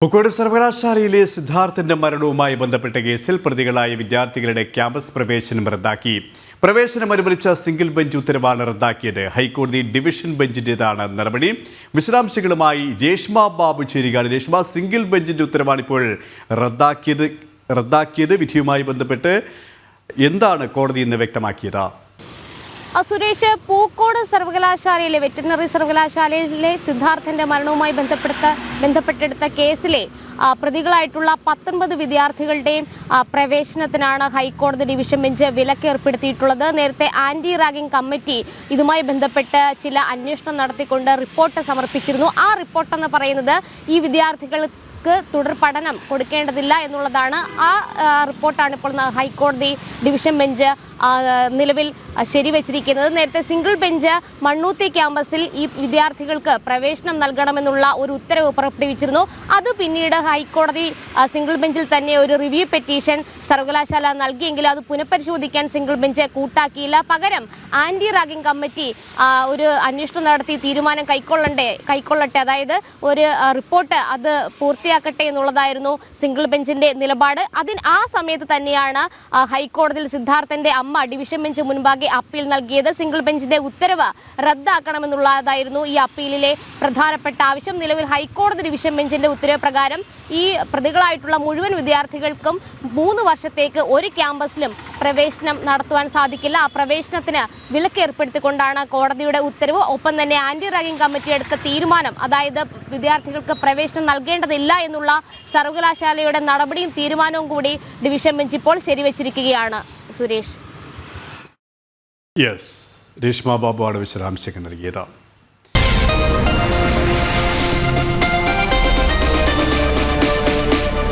പൂക്കോട് സർവകലാശാലയിലെ സിദ്ധാർത്ഥന്റെ മരണവുമായി ബന്ധപ്പെട്ട കേസിൽ പ്രതികളായ വിദ്യാർത്ഥികളുടെ ക്യാമ്പസ് പ്രവേശനം റദ്ദാക്കി. പ്രവേശനം അനുവദിച്ച സിംഗിൾ ബെഞ്ച് ഉത്തരവാണ് റദ്ദാക്കിയത്. ഹൈക്കോടതി ഡിവിഷൻ ബെഞ്ചിന്റേതാണ് നടപടി. വിശദാംശങ്ങളുമായി രേഷ്മ ബാബു ചേരുകയാണ്. രേഷ്മ, സിംഗിൾ ബെഞ്ചിന്റെ ഉത്തരവാണ് ഇപ്പോൾ റദ്ദാക്കിയത്. വിധിയുമായി ബന്ധപ്പെട്ട് എന്താണ് കോടതി ഇന്ന് വ്യക്തമാക്കിയത്? സുരേഷ്, പൂക്കോട് സർവകലാശാലയിലെ വെറ്ററിനറി സർവകലാശാലയിലെ സിദ്ധാർത്ഥന്റെ മരണവുമായി ബന്ധപ്പെട്ടെടുത്ത കേസിലെ പ്രതികളായിട്ടുള്ള 19 വിദ്യാർത്ഥികളുടെയും പ്രവേശനത്തിനാണ് ഹൈക്കോടതി ഡിവിഷൻ ബെഞ്ച് വിലക്ക് ഏർപ്പെടുത്തിയിട്ടുള്ളത്. നേരത്തെ ആന്റി റാഗിംഗ് കമ്മിറ്റി ഇതുമായി ബന്ധപ്പെട്ട് ചില അന്വേഷണം നടത്തിക്കൊണ്ട് റിപ്പോർട്ട് സമർപ്പിച്ചിരുന്നു. ആ റിപ്പോർട്ടെന്ന് പറയുന്നത് ഈ വിദ്യാർത്ഥികൾക്ക് തുടർ പഠനം കൊടുക്കേണ്ടതില്ല എന്നുള്ളതാണ്. ആ റിപ്പോർട്ടാണ് ഇപ്പോൾ ഹൈക്കോടതി ഡിവിഷൻ ബെഞ്ച് നിലവിൽ ശരിവച്ചിരിക്കുന്നത്. നേരത്തെ സിംഗിൾ ബെഞ്ച് മണ്ണൂത്തി ക്യാമ്പസിൽ ഈ വിദ്യാർത്ഥികൾക്ക് പ്രവേശനം നൽകണമെന്നുള്ള ഒരു ഉത്തരവ് പുറപ്പെടുവിച്ചിരുന്നു. അത് പിന്നീട് ഹൈക്കോടതി സിംഗിൾ ബെഞ്ചിൽ തന്നെ ഒരു റിവ്യൂ പെറ്റീഷൻ സർവകലാശാല നൽകിയെങ്കിലും അത് പുനഃപരിശോധിക്കാൻ സിംഗിൾ ബെഞ്ച് കൂട്ടാക്കിയില്ല. പകരം ആന്റി റാഗിംഗ് കമ്മിറ്റി ഒരു അന്വേഷണം നടത്തി തീരുമാനം കൈക്കൊള്ളട്ടെ, അതായത് ഒരു റിപ്പോർട്ട് അത് പൂർത്തിയാക്കട്ടെ എന്നുള്ളതായിരുന്നു സിംഗിൾ ബെഞ്ചിന്റെ നിലപാട്. ആ സമയത്ത് തന്നെയാണ് ഹൈക്കോടതിയിൽ സിദ്ധാർത്ഥന്റെ അമ്മ ഡിവിഷൻ ബെഞ്ച് മുൻപാകെ അപ്പീൽ നൽകിയത്. സിംഗിൾ ബെഞ്ചിന്റെ ഉത്തരവ് റദ്ദാക്കണമെന്നുള്ളതായിരുന്നു ഈ അപ്പീലിലെ പ്രധാനപ്പെട്ട ആവശ്യം. നിലവിൽ ഹൈക്കോടതി ഡിവിഷൻ ബെഞ്ചിന്റെ ഉത്തരവ് പ്രകാരം ഈ പ്രതികളായിട്ടുള്ള മുഴുവൻ വിദ്യാർത്ഥികൾക്കും 3 വർഷത്തേക്ക് ഒരു ക്യാമ്പസിലും പ്രവേശനം നടത്തുവാൻ സാധിക്കില്ല. ആ പ്രവേശനത്തിന് വിലക്ക് ഏർപ്പെടുത്തിക്കൊണ്ടാണ് കോടതിയുടെ ഉത്തരവ്. ഒപ്പം തന്നെ ആന്റി റാഗിംഗ് കമ്മിറ്റി എടുത്ത തീരുമാനം, അതായത് വിദ്യാർത്ഥികൾക്ക് പ്രവേശനം നൽകേണ്ടതില്ല എന്നുള്ള സർവകലാശാലയുടെ നടപടിയും തീരുമാനവും കൂടി ഡിവിഷൻ ബെഞ്ച് ഇപ്പോൾ ശരിവച്ചിരിക്കുകയാണ്. സുരേഷ്, രേഷ്മ ബാബുവാണ് വിശദാംശങ്ങൾ നൽകിയത്.